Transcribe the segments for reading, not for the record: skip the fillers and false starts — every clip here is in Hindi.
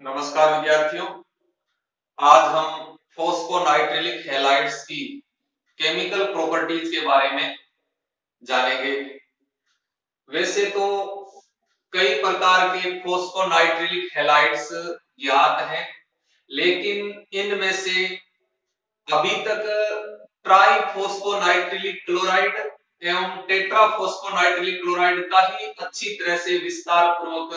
नमस्कार विद्यार्थियों। आज हम फॉस्फोनाइट्रिलिक हैलाइड्स की केमिकल प्रॉपर्टीज के बारे में जानेंगे। वैसे तो कई प्रकार के फॉस्फोनाइट्रिलिक हैलाइड्स ज्ञात हैं, लेकिन इनमें से अभी तक ट्राइफॉस्फोनाइट्रिलिक क्लोराइड एवं टेट्राफॉस्फोनाइट्रिलिक क्लोराइड का ही अच्छी तरह से विस्तार पूर्वक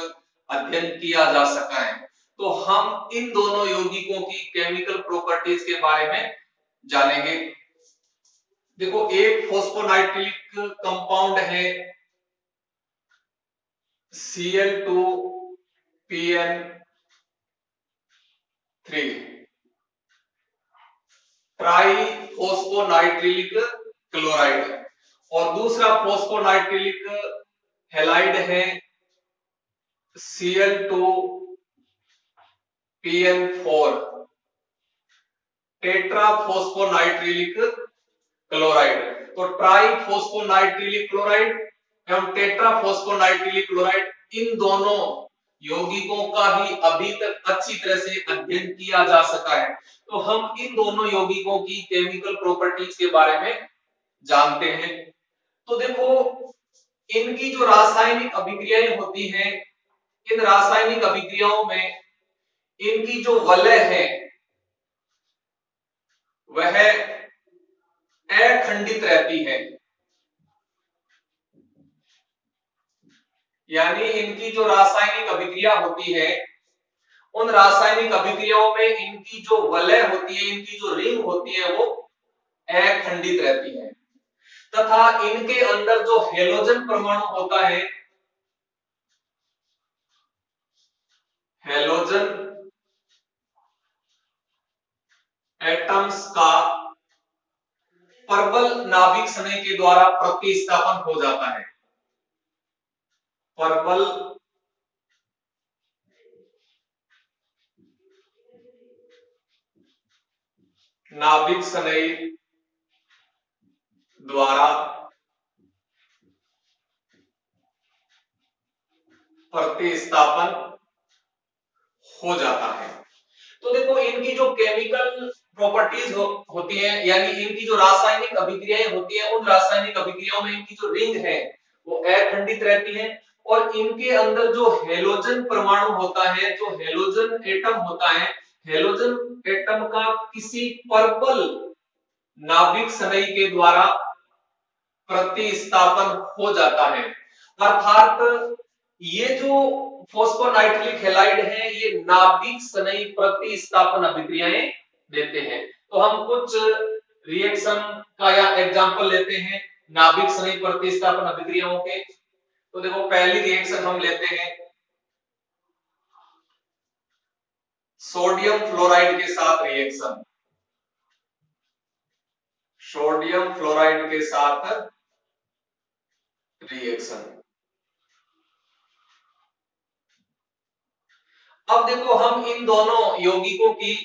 अध्ययन किया जा सका है। तो हम इन दोनों यौगिकों की केमिकल प्रॉपर्टीज के बारे में जानेंगे। देखो, एक फॉस्फोनाइट्रिलिक कंपाउंड है Cl2PN3, ट्राइफॉस्फोनाइट्रिलिक क्लोराइड, और दूसरा फॉस्फोनाइट्रिलिक हैलाइड है Cl2PN4, टेट्राफॉस्फोनाइट्रिलिक क्लोराइड। तो ट्राइफॉस्फोनाइट्रिलिक क्लोराइड एवं टेट्राफॉस्फोनाइट्रिलिक क्लोराइड, इन दोनों यौगिकों का ही अभी तक अच्छी तरह से अध्ययन किया जा सका है। तो हम इन दोनों यौगिकों की केमिकल प्रॉपर्टीज के बारे में जानते हैं। तो देखो, इनकी जो रासायनिक अभिक्रियाएं होती हैं, इन रासायनिक अभिक्रियाओं में इनकी जो वलय है वह अखंडित रहती है। यानी इनकी जो रासायनिक अभिक्रिया होती है, उन रासायनिक अभिक्रियाओं में इनकी जो वलय होती है, इनकी जो रिंग होती है, वो अखंडित रहती है। तथा इनके अंदर जो हेलोजन परमाणु होता है, हेलोजन एटम्स का प्रबल नाभिक स्नेह के द्वारा प्रतिस्थापन हो जाता है। प्रबल नाभिक स्नेह द्वारा प्रतिस्थापन हो जाता है। तो देखो, इनकी जो केमिकल प्रॉपर्टीज होती हैं, यानी इनकी जो रासायनिक अभिक्रियाएं होती हैं, उन रासायनिक अभिक्रियाओं में इनकी जो रिंग है वो अखंडित रहती है, और इनके अंदर जो हेलोजन परमाणु होता है, जो हेलोजन एटम होता है, हेलोजन एटम का किसी पर्पल नाभिक स्नेह के द्वारा प्रतिस्थापन हो जाता है। अर्थात ये जो फॉस्फोनाइट्रिलिक हैलाइड है, ये नाभिक स्नेह प्रतिस्थापन अभिक्रियाएं देते हैं। तो हम कुछ रिएक्शन का या एग्जांपल लेते हैं नाभिक स्नेह प्रतिस्थापन अभिक्रियाओं के। तो देखो, पहली रिएक्शन हम लेते हैं सोडियम फ्लोराइड के साथ रिएक्शन। सोडियम फ्लोराइड के साथ रिएक्शन। अब देखो, हम इन दोनों यौगिकों की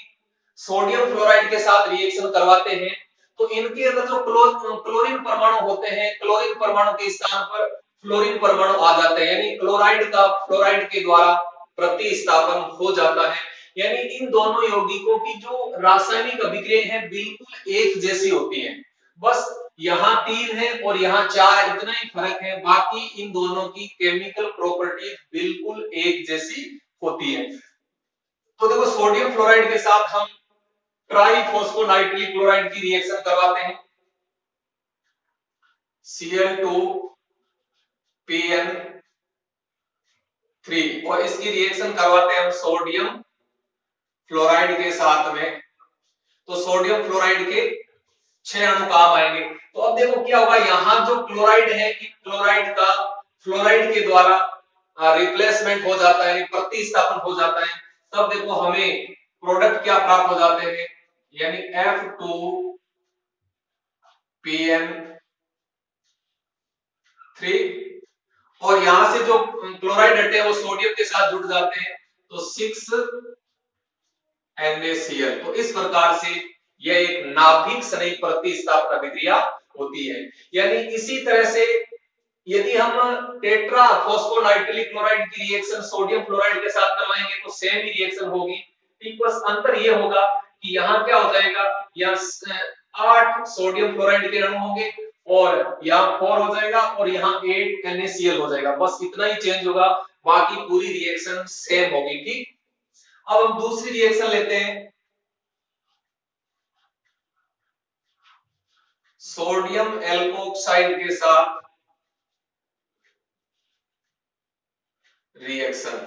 सोडियम फ्लोराइड के साथ रिएक्शन करवाते हैं, तो इनके अंदर जो क्लोरीन परमाणु होते हैं, क्लोरीन परमाणु के स्थान पर फ्लोरीन परमाणु आ जाते हैं, यानी क्लोराइड का फ्लोराइड के द्वारा प्रतिस्थापन हो जाता है। यानी इन दोनों यौगिकों की जो रासायनिक अभिक्रियाएं हैं बिल्कुल एक जैसी होती हैं। बस यहाँ 3 है और यहाँ 4, इतना ही फर्क है। बाकी इन दोनों की केमिकल प्रॉपर्टी बिल्कुल एक जैसी होती है। तो देखो, सोडियम फ्लोराइड के साथ हम ट्राइफॉस्फोनाइट्रिलिक क्लोराइड की रिएक्शन करवाते हैं, Cl2PN3, और इसकी रिएक्शन करवाते हैं हम सोडियम फ्लोराइड के साथ में। तो सोडियम फ्लोराइड के 6 अणु काम आएंगे। तो अब देखो क्या होगा, यहां जो क्लोराइड है कि क्लोराइड का फ्लोराइड के द्वारा रिप्लेसमेंट हो जाता है, प्रतिस्थापन हो जाता है। तब देखो हमें प्रोडक्ट क्या प्राप्त हो जाते हैं, यानी F2PN3, और यहां से जो क्लोराइड हटे वो सोडियम के साथ जुड़ जाते हैं, तो 6NaCl। तो इस प्रकार से यह एक नाभिक स्नेह प्रतिस्थापन अभिक्रिया होती है। यानी इसी तरह से यदि हम टेट्रा फॉस्फोनाइट्रिलिक क्लोराइड की रिएक्शन सोडियम फ्लोराइड के साथ करवाएंगे तो सेम ही रिएक्शन होगी। ठीक, बस अंतर ये होगा कि यहाँ क्या हो जाएगा, यहाँ 8 सोडियम फ्लोराइड के अणु होंगे और यहाँ 4 हो जाएगा और यहाँ 8 NaCl हो जाएगा, बस इतना ही चेंज होगा, बाकी पूरी रिएक्शन सेम होगी। ठीक, अब हम दूसरी रिएक्शन लेते हैं, सोडियम एल्कोक्साइड के साथ रिएक्शन।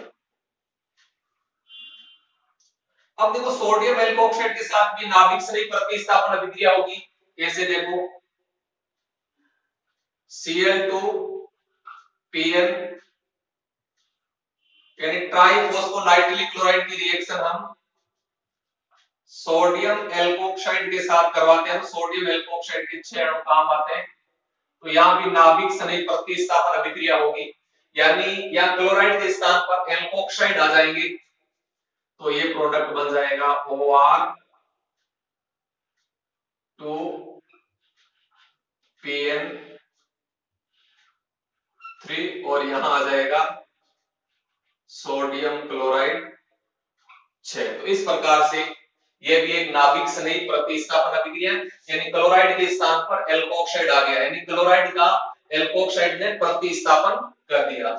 अब देखो सोडियम एल्कोक्साइड के साथ भी नाभिक संरही प्रतिस्थापन अभिक्रिया होगी। कैसे, देखो Cl2Pn यानी ट्राइफॉस्फोनाइट्रिलिक क्लोराइड की रिएक्शन हम सोडियम एल्कोक्साइड के साथ करवाते हैं। सोडियम एल्कोक्साइड के 6 अणु काम आते हैं, तो यहाँ भी नाभिक संरही प्रतिस्थापन अभिक्रिया होगी, यानी यहाँ क्लोराइड के स्थान पर एल्कोक्साइड आ जाएंगे, तो ये प्रोडक्ट बन जाएगा OR2PN3 और यहां आ जाएगा सोडियम क्लोराइड 6। तो इस प्रकार से ये भी एक नाभिक संरही प्रतिस्थापन अभिक्रिया, यानी क्लोराइड के स्थान पर एल्कोक्साइड आ गया, यानी क्लोराइड का एल्कोक्साइड ने प्रतिस्थापन कर दिया।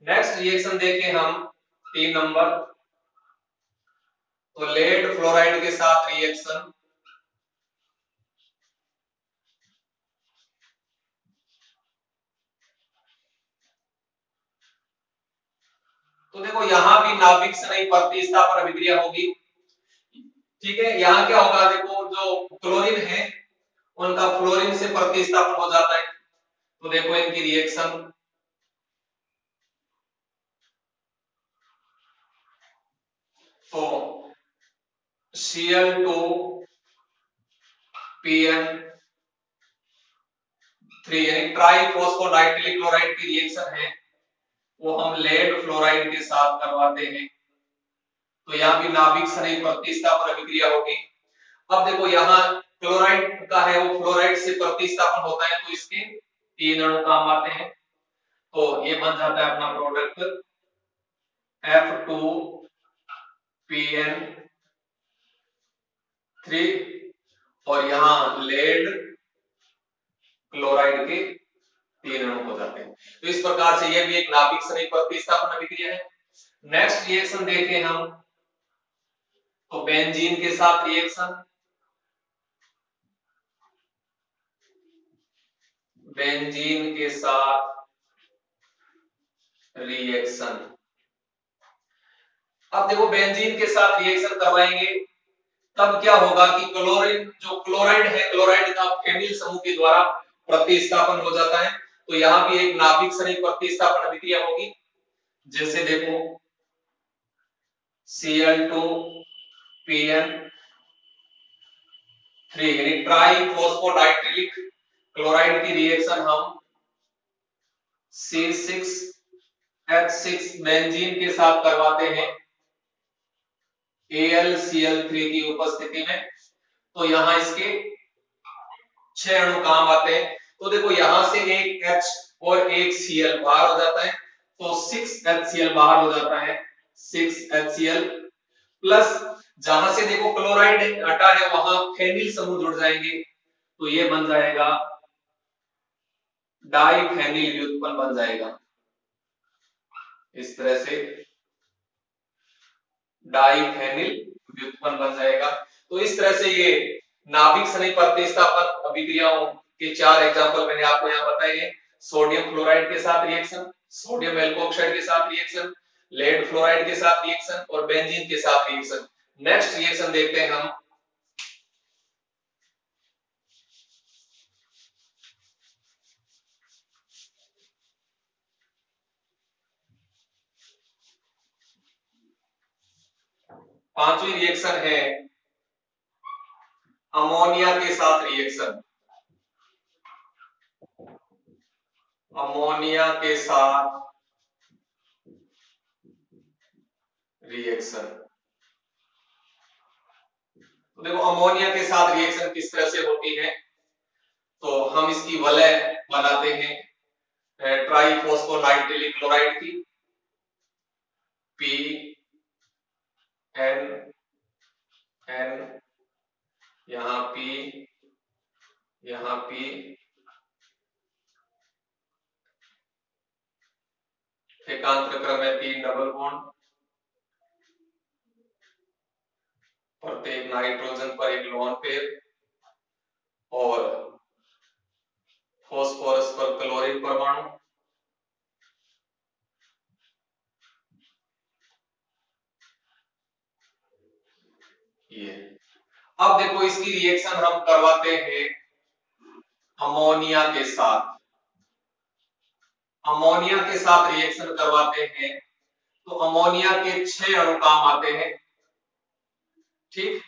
नेक्स्ट रिएक्शन देखें हम 3 नंबर, तो लेड फ्लोराइड के साथ रिएक्शन। तो देखो यहां भी नाभिक संरही प्रतिस्थापन अभिक्रिया होगी। ठीक है, यहाँ क्या होगा, देखो जो क्लोरीन है उनका फ्लोरीन से प्रतिस्थापन हो जाता है, तो देखो इनकी रिएक्शन, तो Cl2Pn3 यानी ट्राइफॉस्फोनाइट्रिलिक क्लोराइड की रिएक्शन है, वो हम लेड फ्लोराइड के साथ करवाते हैं, तो यहाँ भी नाभिक संरही प्रतिस्थापन अभिक्रिया होगी। अब देखो यहाँ क्लोराइड का है वो फ्लोराइड से प्रतिस्थापन होता है, तो इसके 3 अणु काम आते हैं, तो ये बन जाता है अपना प्रोडक्ट F2PN3 और यहाँ लेड क्लोराइड के 3 अणु हो जाते हैं। तो इस प्रकार से ये भी एक नाभिक संरही प्रतिस्थापन अभिक्रिया है। नेक्स्ट रिएक्शन देखें हम, तो बेंजीन के साथ रिएक्शन। बेंजीन के साथ रिएक्शन, अब देखो बेंजीन के साथ रिएक्शन करवाएंगे तब क्या होगा कि क्लोरीन जो क्लोराइड है, क्लोराइड का फेनिल समूह के द्वारा प्रतिस्थापन हो जाता है, तो यहां भी एक नाभिक संरही प्रतिस्थापन अभिक्रिया होगी। जैसे देखो Cl2Pn3 यानी ट्राइफॉस्फोनाइट्रिलिक क्लोराइड की रिएक्शन हम C6H6 बेंजीन के साथ करवाते हैं AlCl3 की उपस्थिति में, तो यहां इसके 6 अणु काम आते हैं, तो देखो यहां से एक H और एक Cl बाहर हो जाता है, तो 6HCl बाहर हो जाता है, 6HCl प्लस जहां से देखो क्लोराइड हटा है वहां फेनिल समूह जुड़ जाएंगे, तो ये बन जाएगा डाइफेनिल व्युत्पन्न बन जाएगा, इस तरह से डाइफेनिल व्युत्पन्न बन जाएगा। तो इस तरह से ये नाभिक संरही प्रतिस्थापन अभिक्रियाओं के 4 एग्जांपल मैंने आपको यहाँ बताए हैं। सोडियम फ्लोराइड के साथ रिएक्शन, सोडियम एल्कोक्साइड के साथ रिएक्शन, लेड फ्लोराइड के साथ रिएक्शन और बेंजीन के साथ रिएक्शन। नेक्स्ट रिएक्शन देखते हैं हम, पांचवी रिएक्शन है अमोनिया के साथ रिएक्शन। अमोनिया के साथ रिएक्शन, तो देखो अमोनिया के साथ रिएक्शन किस तरह से होती है, तो हम इसकी वलय बनाते हैं, ट्राईफॉस्फोनाइट्रिल क्लोराइड की पी एन एन, यहाँ पी, यहाँ पी, एकांतर क्रम में 3 डबल बॉन्ड, प्रत्येक नाइट्रोजन पर एक लोन पेयर और फॉस्फोरस पर क्लोरीन परमाणु। ये अब देखो इसकी रिएक्शन हम करवाते हैं अमोनिया के साथ। अमोनिया के साथ रिएक्शन करवाते हैं तो अमोनिया के 6 अणु काम आते हैं। ठीक,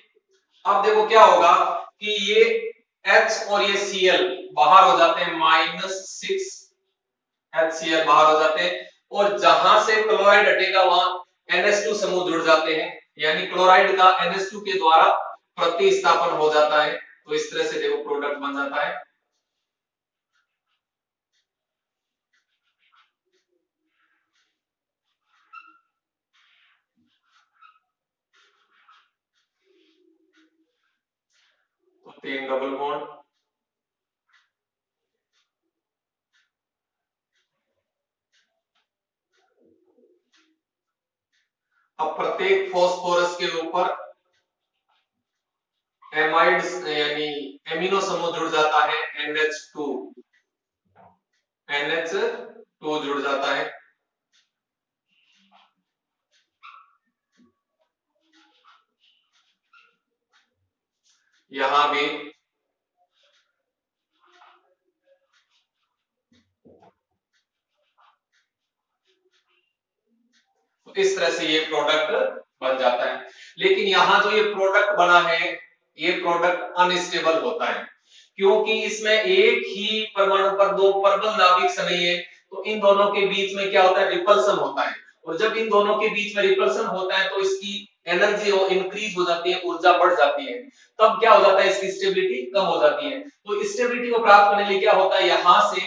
अब देखो क्या होगा कि ये H और ये Cl बाहर हो जाते हैं, -6 HCl बाहर हो जाते हैं और जहां से क्लोराइड हटेगा वहां NH2 समूह जुड़ जाते हैं, यानी क्लोराइड का NH2 के द्वारा प्रतिस्थापन हो जाता है। तो इस तरह से देखो प्रोडक्ट बन जाता है। तो 3 डबल बॉन्ड, अब प्रत्येक फॉस्फोरस के ऊपर एमाइड्स यानी एमिनो समूह जुड़ जाता है, NH2 जुड़ जाता है। यहां भी तो इस तरह से ये प्रोडक्ट बन जाता है। लेकिन यहां जो ये प्रोडक्ट बना है ये प्रोडक्ट अनस्टेबल होता है, क्योंकि इसमें एक ही परमाणु पर 2 प्रबल नाभिक नहीं है। तो इन दोनों के बीच में क्या होता है, रिपल्सन होता है, और जब इन दोनों के बीच में रिपल्सन होता है तो इसकी एनर्जी इंक्रीज हो जाती है, ऊर्जा बढ़ जाती है। तब क्या हो जाता है, इसकी स्टेबिलिटी कम हो जाती है। तो स्टेबिलिटी को प्राप्त करने के लिए क्या होता है, यहां से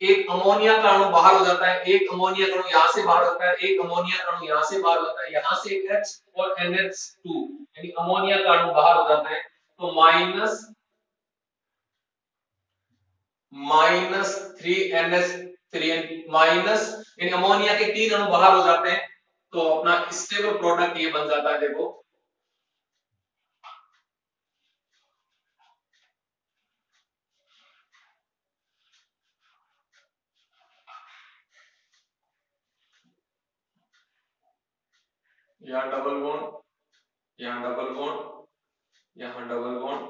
एक अमोनिया का अणु बाहर हो जाता है, एक अमोनिया का अणु यहां से बाहर होता है, एक अमोनिया का अणु यहां से बाहर होता है, यहां से एक H और NH2 यानी अमोनिया का अणु बाहर हो जाता है। तो -3NH3 माइनस यानी अमोनिया के 3 अणु बाहर हो जाते हैं। तो अपना स्टेबल प्रोडक्ट ये बन जाता है। देखो यहाँ डबल बॉन्ड, यहाँ डबल बॉन्ड, यहाँ डबल बॉन्ड।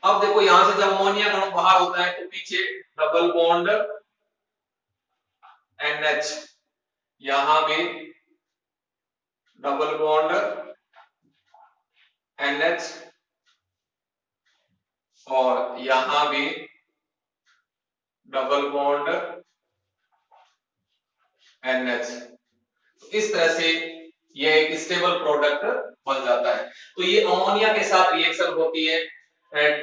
अब देखो यहां से जब अमोनिया का अणु बाहर होता है तो पीछे डबल बॉन्ड NH, यहां भी डबल बॉन्ड NH और यहां भी डबल बॉन्ड NH। इस तरह से ये एक स्टेबल प्रोडक्ट बन जाता है। तो ये अमोनिया के साथ रिएक्शन होती है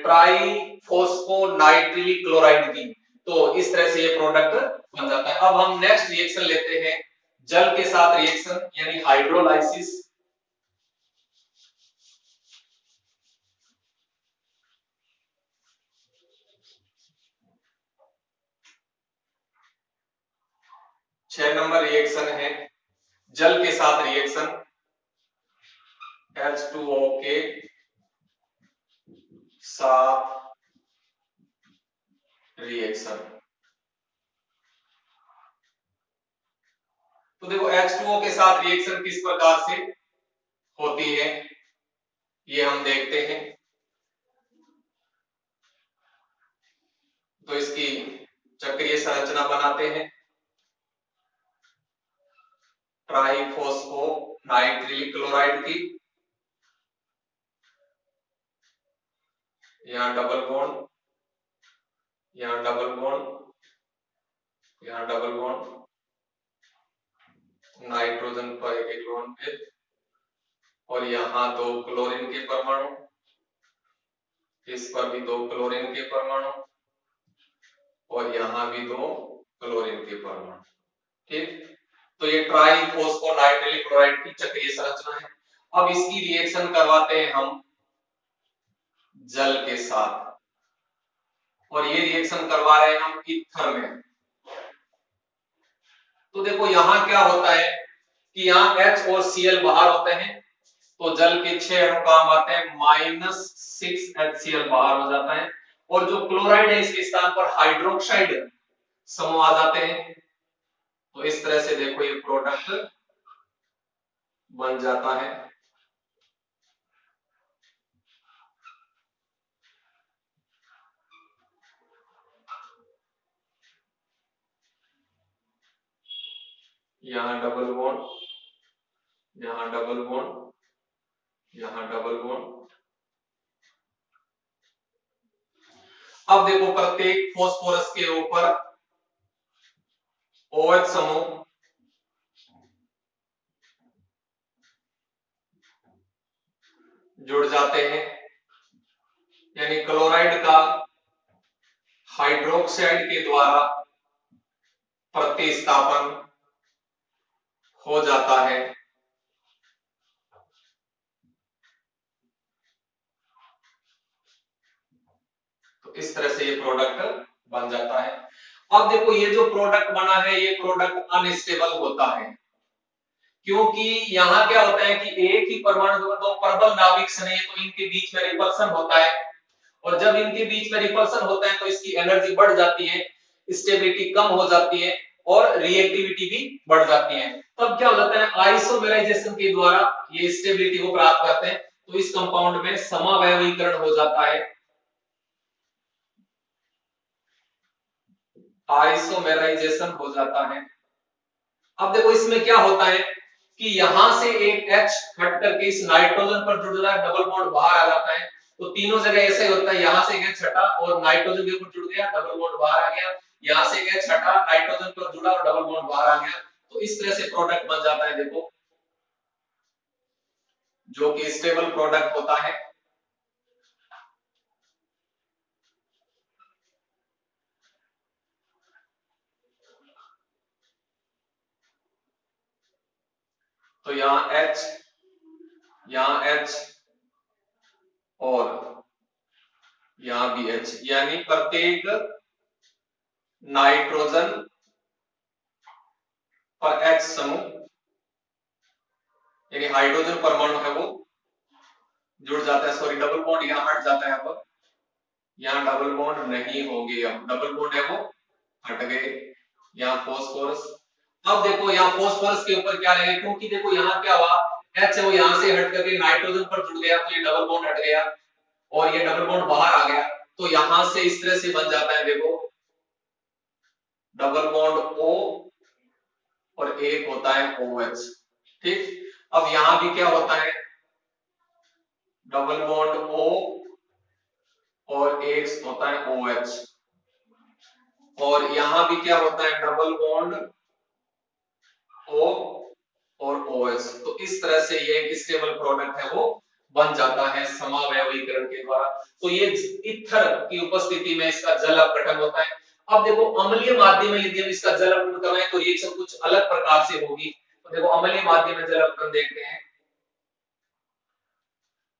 ट्राईफॉस्फोनाइट्रिल क्लोराइड की। तो इस तरह से ये प्रोडक्ट बन जाता है। अब हम नेक्स्ट रिएक्शन लेते हैं जल के साथ रिएक्शन यानी हाइड्रोलाइसिस। छह नंबर रिएक्शन है जल के साथ रिएक्शन H2O के साथ रिएक्शन। तो देखो H2O के साथ रिएक्शन किस प्रकार से होती है ये हम देखते हैं। तो इसकी चक्रीय संरचना बनाते हैं ट्राईफॉस्फोनाइट्रिल क्लोराइड की, यहाँ डबल बॉन्ड, यहाँ डबल बॉन्ड, यहाँ डबल बॉन्ड, नाइट्रोजन पर एक इलेक्ट्रॉन पे और यहाँ 2 क्लोरीन के परमाणु। इस पर भी 2 क्लोरीन के परमाणु और यहां भी 2 क्लोरीन के परमाणु। ठीक, तो ये ट्राई फॉस्फोनाइट्रिल क्लोराइड की चक्रीय संरचना है। अब इसकी रिएक्शन करवाते हैं हम जल के साथ, और ये रिएक्शन करवा रहे हैं हम ईथर में। तो देखो यहां क्या होता है कि यहाँ H और Cl बाहर होते हैं, तो जल के 6 अणु काम आते हैं, -6 HCl बाहर हो जाता है, और जो क्लोराइड है इसके स्थान पर हाइड्रोक्साइड समूह आ जाते हैं। तो इस तरह से देखो ये प्रोडक्ट बन जाता है। यहां डबल बॉन्ड, यहां डबल बॉन्ड, यहां डबल बॉन्ड। अब देखो प्रत्येक फॉस्फोरस के ऊपर OH समूह जुड़ जाते हैं, यानी क्लोराइड का हाइड्रोक्साइड के द्वारा प्रतिस्थापन हो जाता है। तो इस तरह से ये प्रोडक्ट बन जाता है। अब देखो ये जो प्रोडक्ट बना है ये प्रोडक्ट अनस्टेबल होता है, क्योंकि यहाँ क्या होता है कि एक ही परमाणु दो प्रबल नाभिक है, तो इनके बीच में रिपल्सन होता है, और जब इनके बीच में रिपल्सन होता है तो इसकी एनर्जी बढ़ जाती है, स्टेबिलिटी कम हो जाती है और रिएक्टिविटी भी बढ़ जाती है। तब क्या हो जाता है, आइसोमेराइजेशन के द्वारा ये स्टेबिलिटी को प्राप्त करते हैं, तो इस कंपाउंड में समावयवीकरण हो जाता है, आइसोमेराइजेशन हो जाता है। अब देखो इसमें क्या होता है कि यहां से एक H हट करके इस नाइट्रोजन पर जुड़ रहा है, डबल बॉन्ड बाहर आ जाता है। तो तीनों जगह ऐसे ही होता है, यहां से एक H हटा और नाइट्रोजन के ऊपर जुड़ गया, डबल बॉन्ड बाहर आ गया, यहां से एक H हटा नाइट्रोजन पर जुड़ा और डबल बॉन्ड बाहर आ गया। तो इस तरह से प्रोडक्ट बन जाता है, देखो जो कि स्टेबल प्रोडक्ट होता है। तो यहाँ H, यहाँ H और यहां भी H, यानी प्रत्येक नाइट्रोजन पर H समूह यानी हाइड्रोजन परमाणु है वो जुड़ जाता है, सॉरी डबल बॉन्ड यहां हट जाता है। अब यहां डबल बॉन्ड नहीं होंगे, अब डबल बॉन्ड है वो हट गए। यहाँ फॉस्फोरस, अब देखो यहाँ फॉस्फोरस के ऊपर क्या रहेगा, क्योंकि देखो यहाँ क्या हुआ, H है वो यहां से हट करके नाइट्रोजन पर जुड़ गया, तो ये डबल बॉन्ड हट गया और ये डबल बॉन्ड बाहर आ गया, तो यहां से इस तरह से बन जाता है, देखो डबल बॉन्ड O और एक होता है OH। ठीक, अब यहां भी क्या होता है, डबल बॉन्ड O और एक होता है OH, और यहां भी क्या होता है, डबल बॉन्ड O और OH। तो इस तरह से ये एक स्टेबल प्रोडक्ट है वो बन जाता है समावयवीकरण के द्वारा। तो ये ईथर की उपस्थिति में इसका जल अपघटन होता है। अब देखो अम्लीय माध्यम में यदि हम इसका जल अपघटन करें तो रिएक्शन कुछ अलग प्रकार से होगी। तो देखो अम्लीय माध्यम में जल अपघटन देखते हैं,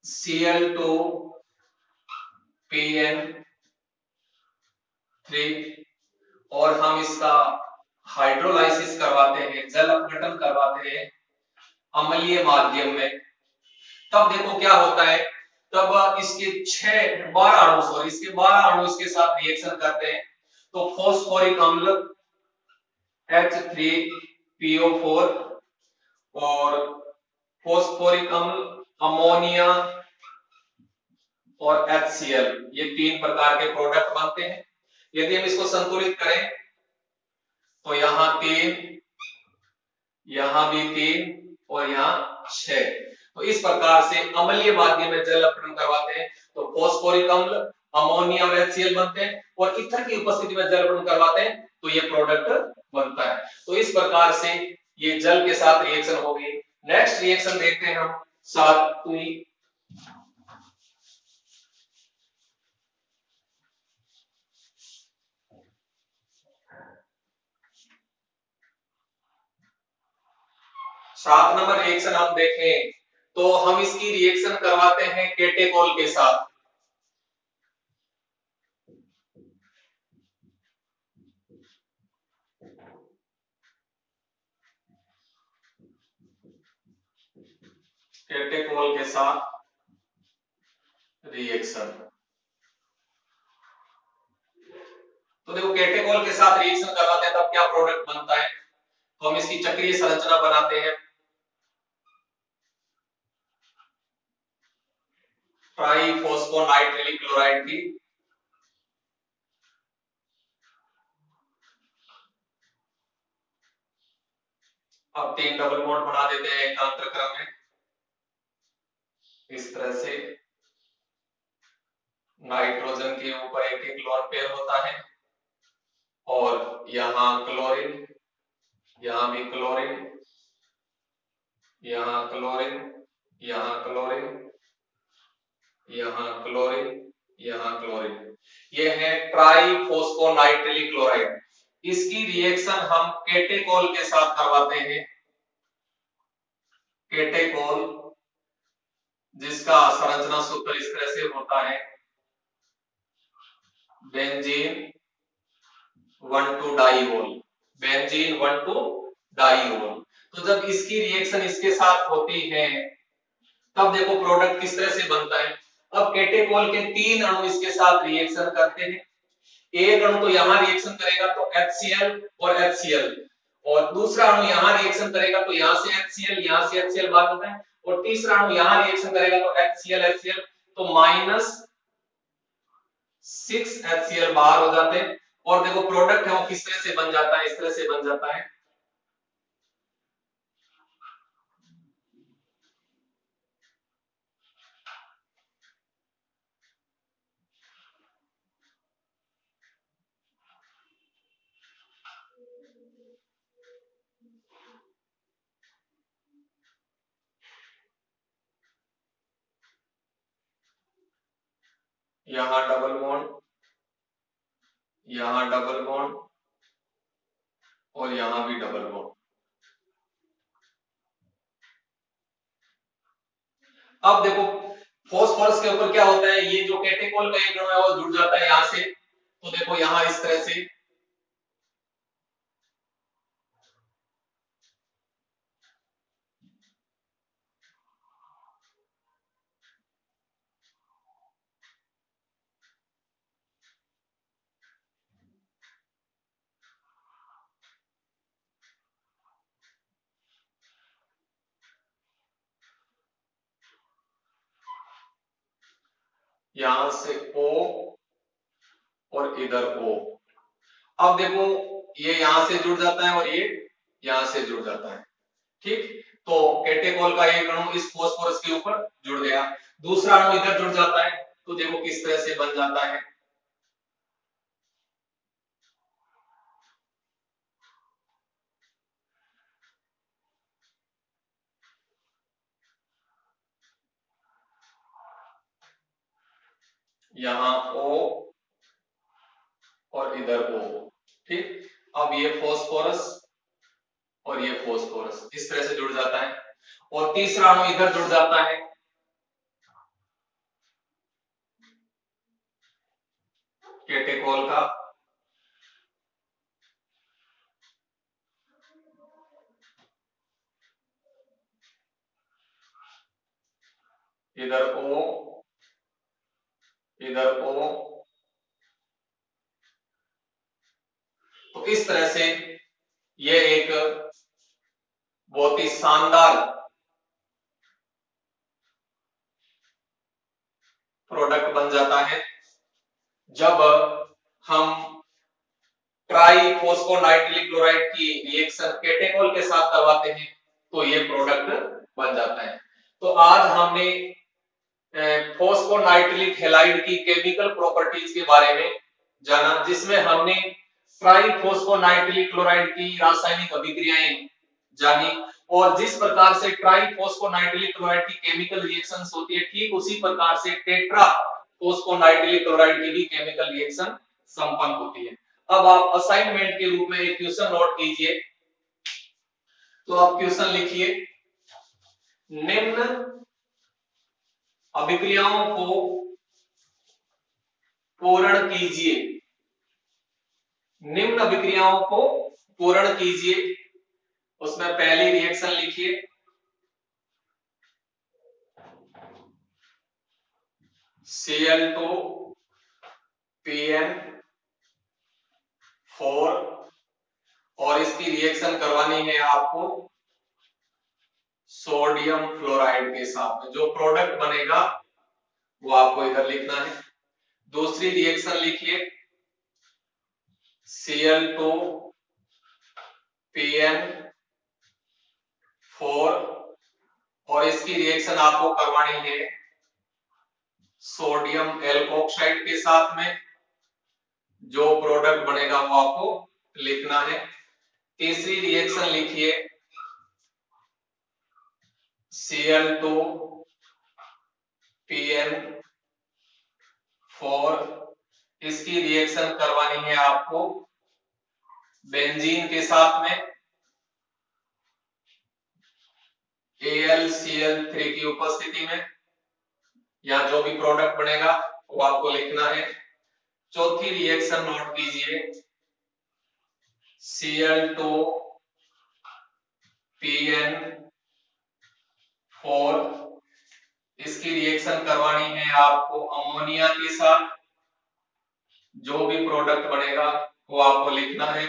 Cl2PN3, और हम इसका हाइड्रोलाइसिस करवाते हैं, जल अपघटन करवाते हैं अम्लीय माध्यम में। तब देखो क्या होता है, तब इसके 12 अणु, सॉरी इसके 12 अणु इसके साथ रिएक्शन करते हैं, तो फॉस्फोरिक अम्ल H3PO4 और फॉस्फोरिक अम्ल अमोनिया और HCl, ये 3 प्रकार के प्रोडक्ट बनते हैं। यदि हम इसको संतुलित करें तो यहाँ 3, यहाँ भी 3 और यहाँ 6। तो इस प्रकार से अम्लीय माध्यम में जल अपघटन करवाते हैं तो फॉस्फोरिक अम्ल, अमोनिया और HCl बनते हैं, और ईथर की उपस्थिति में जल अपघटन करवाते हैं तो ये प्रोडक्ट बनता है। तो इस प्रकार से ये जल के साथ रिएक्शन होगी। नेक्स्ट रिएक्शन देखते हैं हम 7वीं। 7 नंबर रिएक्शन हम देखें तो हम इसकी रिएक्शन करवाते हैं केटेकोल के साथ। केटेकोल के साथ रिएक्शन। तो देखो केटेकोल के साथ रिएक्शन करवाते हैं तब क्या प्रोडक्ट बनता है, तो हम इसकी चक्रीय संरचना बनाते हैं। ट्राइफॉस्फोनाइट्रिलिक क्लोराइड की अब 3 डबल बॉन्ड बना देते हैं एकांतर क्रम में, इस तरह से नाइट्रोजन के ऊपर एक एक लोन पेयर होता है और यहाँ क्लोरीन, यहाँ भी क्लोरीन, यहाँ क्लोरीन, यहाँ क्लोरीन, यहाँ क्लोरीन, यहाँ क्लोरीन। यह है ट्राइफॉस्फोनाइट्रिलिक क्लोराइड। इसकी रिएक्शन हम केटेकोल के साथ करवाते हैं। केटेकोल जिसका संरचना सूत्र इस तरह से होता है, बेंजीन 1,2-डाइओल, बेंजीन 1,2-डाइओल। तो जब इसकी रिएक्शन इसके साथ होती है तब देखो प्रोडक्ट किस तरह से बनता है। अब केटेकोल के 3 अणु इसके साथ रिएक्शन करते हैं। एक अणु तो यहां रिएक्शन करेगा तो HCl और HCl, और दूसरा अणु यहां रिएक्शन करेगा तो यहां से HCl, यहां से HCl बाहर होता है, और तीसरा अणु यहां रिएक्शन करेगा तो HCl HCl, तो -6 HCl बाहर हो जाते हैं। और देखो प्रोडक्ट है वो किस तरह से बन जाता है, इस तरह से बन जाता है। यहां डबल बॉन्ड, यहां डबल बॉन्ड और यहां भी डबल बॉन्ड। अब देखो फॉस्फोरस के ऊपर क्या होता है, ये जो केटेकोल का एक अणु है वो जुड़ जाता है यहां से, तो देखो यहां इस तरह से यहां से O और इधर O। अब देखो ये यहां से जुड़ जाता है और ये यहां से जुड़ जाता है, ठीक। तो केटेकोल का एक अणु इस फॉस्फोरस के ऊपर जुड़ गया, दूसरा अणु इधर जुड़ जाता है, तो देखो किस तरह से बन जाता है। यहां O और इधर O, ठीक। अब ये फॉस्फोरस और ये फॉस्फोरस इस तरह से जुड़ जाता है, और तीसरा अणु इधर जुड़ जाता है, केटेकोल का। इधर O, इधर O, तो इस तरह से ये एक बहुत ही शानदार प्रोडक्ट बन जाता है। जब हम ट्राइफॉस्फोनाइट्रिलिक क्लोराइड की रिएक्शन केटेकोल के साथ करवाते हैं तो ये प्रोडक्ट बन जाता है। तो आज हमने फॉस्फोनाइट्रिलिक हैलाइड की केमिकल प्रॉपर्टीज के बारे में जाना, जिसमें हमने ट्राइफॉस्फोनाइट्रिलिक क्लोराइड की रासायनिक अभिक्रियाएं जानी, और जिस प्रकार से ट्राइफॉस्फोनाइट्रिलिक क्लोराइड की केमिकल रिएक्शंस होती है ठीक उसी प्रकार से टेट्रा फॉस्फोनाइट्रिलिक क्लोराइड की भी केमिकल रिएक्शन संपन्न होती है। अब आप असाइनमेंट के रूप में एक क्वेश्चन नोट कीजिए, तो आप क्वेश्चन लिखिए निम्न अभिक्रियाओं को पूर्ण कीजिए। निम्न अभिक्रियाओं को पूर्ण कीजिए। उसमें पहली रिएक्शन लिखिए, Cl2PN4 और इसकी रिएक्शन करवानी है आपको सोडियम फ्लोराइड के साथ में। जो प्रोडक्ट बनेगा वो आपको इधर लिखना है। दूसरी रिएक्शन लिखिए Cl2PN4 और इसकी रिएक्शन आपको करवानी है सोडियम एल्कोक्साइड के साथ में। जो प्रोडक्ट बनेगा वो आपको लिखना है। तीसरी रिएक्शन लिखिए Cl2PN4 इसकी रिएक्शन करवानी है आपको बेंजीन के साथ में। AlCl3 की उपस्थिति में या जो भी प्रोडक्ट बनेगा वो आपको लिखना है। चौथी रिएक्शन नोट कीजिए Cl2PN4 इसकी रिएक्शन करवानी है आपको अमोनिया के साथ। जो भी प्रोडक्ट बनेगा वो आपको लिखना है।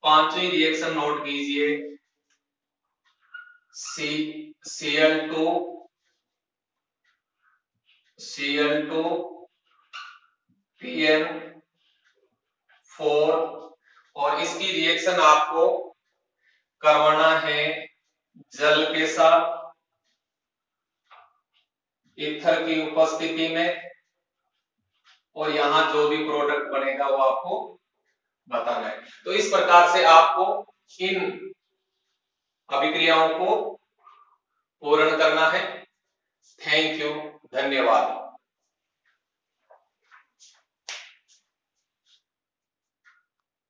पांचवी रिएक्शन नोट कीजिए Cl2PN4 और इसकी रिएक्शन आपको करवाना है जल के साथ ईथर की उपस्थिति में। और यहां जो भी प्रोडक्ट बनेगा वो आपको बताना है। तो इस प्रकार से आपको इन अभिक्रियाओं को पूर्ण करना है। थैंक यू, धन्यवाद।